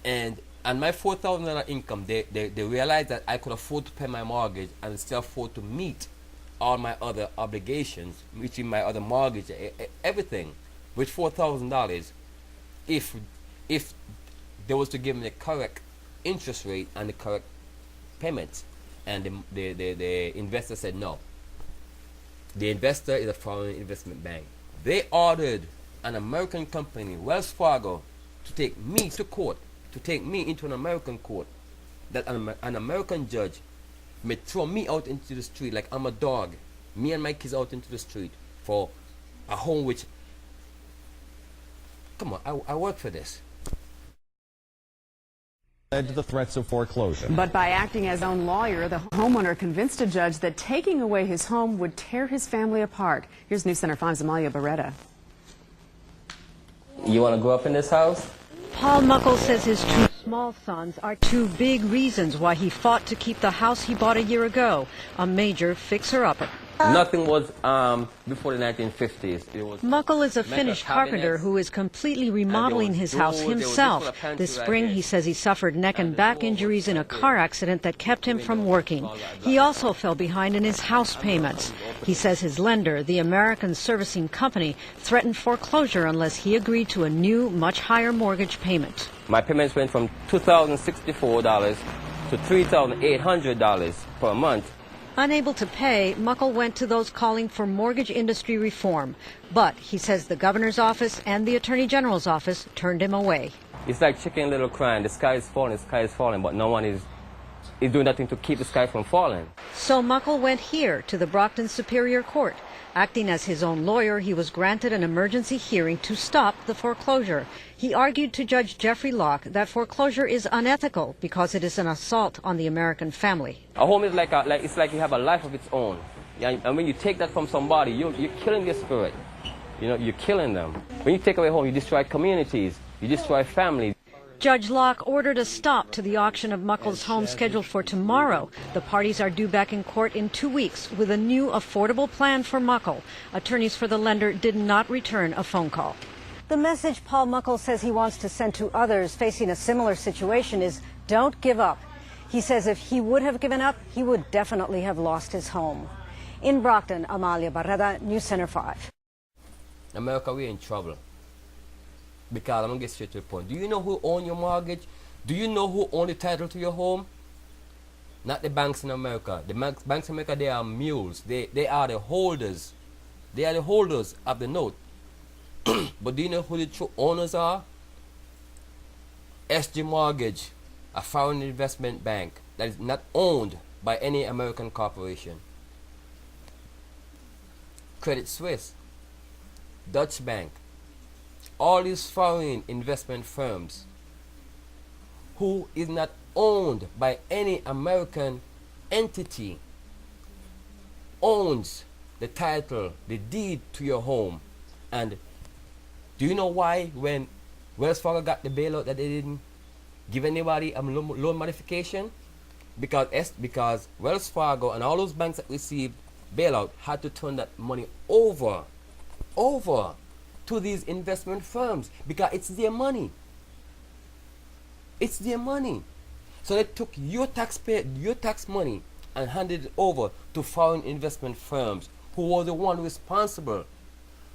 And my $4,000 income, they realized that I could afford to pay my mortgage and still afford to meet all my other obligations, which in my other mortgage, everything, with $4,000, if if they was to give me the correct interest rate and the correct payments. And the investor said no. The investor is a foreign investment bank. They ordered an American company, Wells Fargo, to take me to court, to take me into an American court, that an American judge may throw me out into the street like I'm a dog, me and my kids out into the street for a home which, come on, I work for this. Led to the threats of foreclosure. But by acting as own lawyer, the homeowner convinced a judge that taking away his home would tear his family apart. Here's News Center 5's Amalia Barretta. You want to grow up in this house? Paul Muckle says his two small sons are two big reasons why he fought to keep the house he bought a year ago, a major fixer-upper. Nothing was before the 1950s. It was Muckle is a Finnish carpenter who is completely remodeling his house himself. This spring, he says he suffered neck and back injuries in a car accident that kept him from working. He also fell behind in his house payments. He says his lender, the American Servicing Company, threatened foreclosure unless he agreed to a new, much higher mortgage payment. My payments went from $2,064 to $3,800 per month. Unable to pay, Muckle went to those calling for mortgage industry reform. But he says the governor's office and the attorney general's office turned him away. It's like Chicken Little crying, the sky is falling, but no one is doing nothing to keep the sky from falling. So Muckle went here to the Brockton Superior Court. Acting as his own lawyer, he was granted an emergency hearing to stop the foreclosure. He argued to Judge Jeffrey Locke that foreclosure is unethical because it is an assault on the American family. A home is like it's like you have a life of its own. Yeah, and when you take that from somebody, you're killing their spirit. You know, you're killing them. When you take away a home, you destroy communities, you destroy families. Judge Locke ordered a stop to the auction of Muckle's home scheduled for tomorrow. The parties are due back in court in 2 weeks with a new affordable plan for Muckle. Attorneys for the lender did not return a phone call. The message Paul Muckle says he wants to send to others facing a similar situation is don't give up. He says if he would have given up, he would definitely have lost his home. In Brockton, Amalia Barreda, News Center 5. America, we're in trouble. Because I'm going to get straight to the point. Do you know who owns your mortgage? Do you know who owns the title to your home? Not the banks in America. The banks in America, they are mules. They are the holders. They are the holders of the note. But do you know who the true owners are? SG Mortgage, a foreign investment bank that is not owned by any American corporation. Credit Suisse, Dutch Bank, all these foreign investment firms who is not owned by any American entity owns the title, the deed to your home. And do you know why when Wells Fargo got the bailout that they didn't give anybody a loan modification? Because Wells Fargo and all those banks that received bailout had to turn that money over to these investment firms because it's their money. It's their money. So they took your tax money and handed it over to foreign investment firms who were the one responsible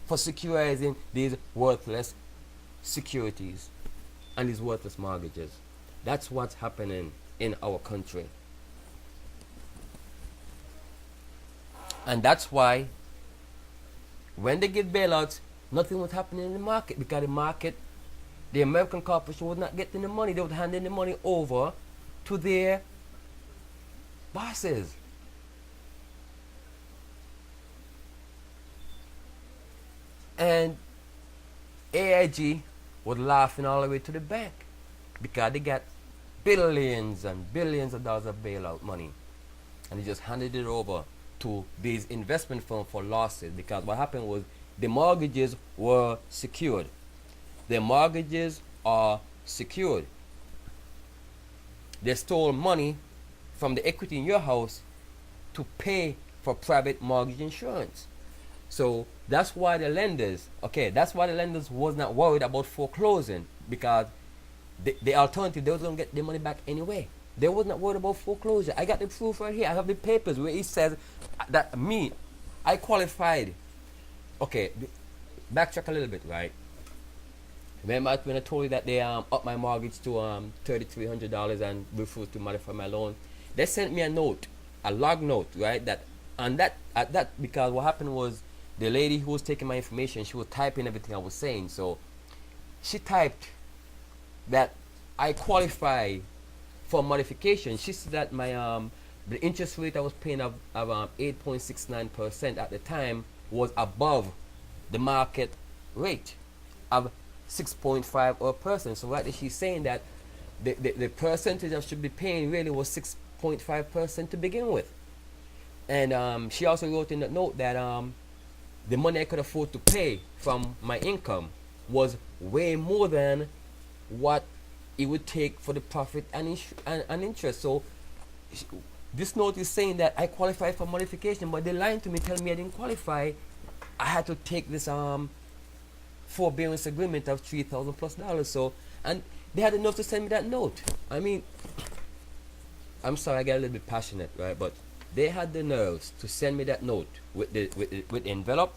for securitizing these worthless securities and these worthless mortgages. That's what's happening in our country. And that's why when they give bailouts, nothing was happening in the market because the market, the American corporation was not getting the money. They would hand the money over to their bosses. And AIG was laughing all the way to the bank because they got billions and billions of dollars of bailout money. And they just handed it over to these investment firms for losses because what happened was the mortgages were secured. The mortgages are secured. They stole money from the equity in your house to pay for private mortgage insurance. So that's why the lenders was not worried about foreclosing because the alternative, they was gonna get their money back anyway. They was not worried about foreclosure. I got the proof right here. I have the papers where it says that I qualified. Okay, backtrack a little bit, right? Remember when I told you that they upped my mortgage to $3,300 and refused to modify my loan? They sent me a note, a log note, right? Because what happened was the lady who was taking my information, she was typing everything I was saying. So she typed that I qualify for modification. She said that my the interest rate I was paying of 8.69% at the time was above the market rate of 6.5%. So right there she's saying that the percentage I should be paying really was 6.5% to begin with. And she also wrote in the note that the money I could afford to pay from my income was way more than what it would take for the profit and interest. So this note is saying that I qualified for modification, but they lied to me, telling me I didn't qualify. I had to take this forbearance agreement of $3,000 plus. So, and they had enough to send me that note. I mean, I'm sorry, I get a little bit passionate, right? But they had the nerves to send me that note with the envelope.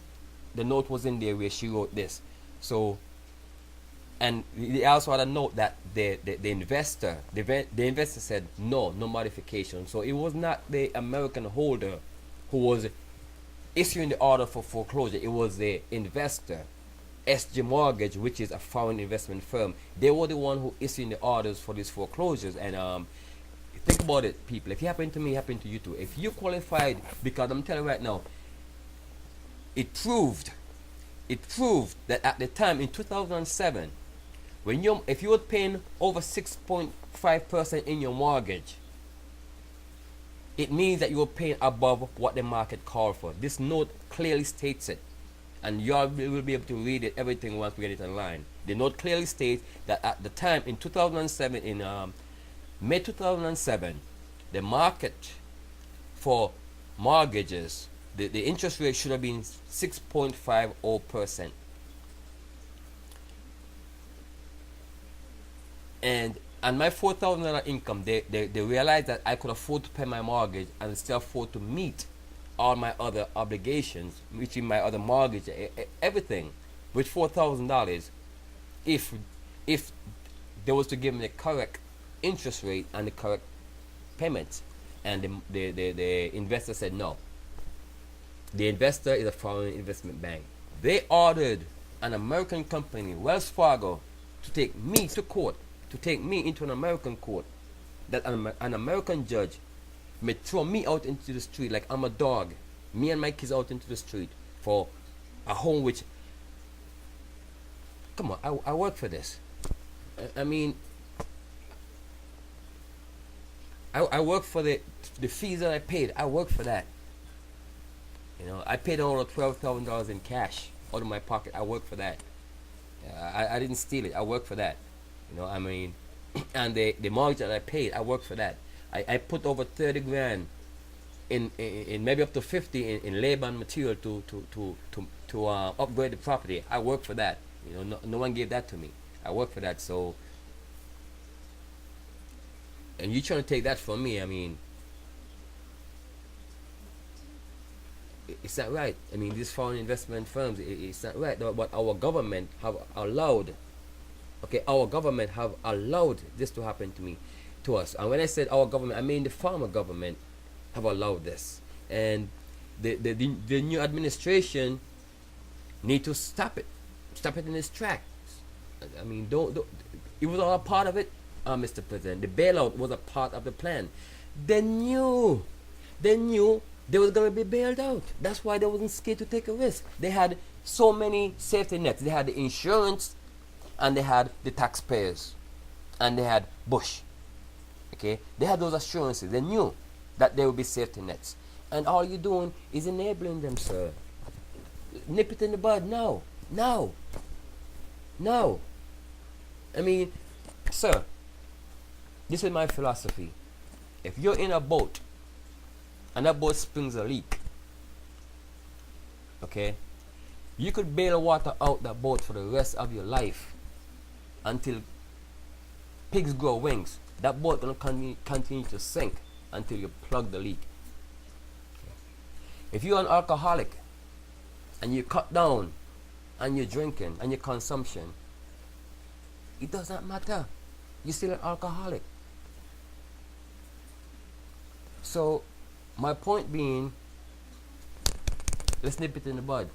The note was in there where she wrote this. So, and they also had a note that the investor said no modification. So it was not the American holder who was issuing the order for foreclosure. It was the investor, SG Mortgage, which is a foreign investment firm. They were the one who issuing the orders for these foreclosures. And think about it, people. If it happened to me, it happened to you too. If you qualified, because I'm telling you right now, it proved that at the time in 2007, if you were paying over 6.5% in your mortgage, it means that you were paying above what the market called for. This note clearly states it, and you all will be able to read it, everything once we get it online. The note clearly states that at the time in 2007, in May 2007, the market for mortgages, the interest rate should have been 6.50%. And my $4,000 income, they realized that I could afford to pay my mortgage and still afford to meet all my other obligations, which in my other mortgage, everything, with $4,000, if they was to give me the correct interest rate and the correct payments. And the investor said no. The investor is a foreign investment bank. They ordered an American company, Wells Fargo, to take me to court, to take me into an American court, that an American judge may throw me out into the street like I'm a dog, me and my kids out into the street for a home which, come on, I work for this. I mean, I work for the fees that I paid. I work for that. You know, I paid over $12,000 in cash out of my pocket. I work for that. I didn't steal it. I work for that. You know, I mean, and the mortgage that I paid, I worked for that. I put over 30 grand in maybe up to 50 in labor and material to upgrade the property. I work for that. You know, no one gave that to me. I work for that. So, and you trying to take that from me? I mean, it's not right. I mean, these foreign investment firms, it's not right. But our government have allowed. Okay, our government have allowed this to happen to us. And when I said our government, I mean the former government have allowed this. And the new administration need to stop it in its tracks. I mean, don't. It was all a part of it, Mr. President. The bailout was a part of the plan. They knew they was going to be bailed out. That's why they wasn't scared to take a risk. They had so many safety nets. They had the insurance, and they had the taxpayers, and they had Bush. Okay, they had those assurances. They knew that there would be safety nets, and all you're doing is enabling them, sir. Nip it in the bud now. I mean, sir, this is my philosophy. If you're in a boat and that boat springs a leak, okay, you could bail water out that boat for the rest of your life until pigs grow wings. That boat gonna continue to sink until you plug the leak. If you're an alcoholic and you cut down on your drinking and your consumption, it does not matter. You're still an alcoholic. So my point being, let's nip it in the bud.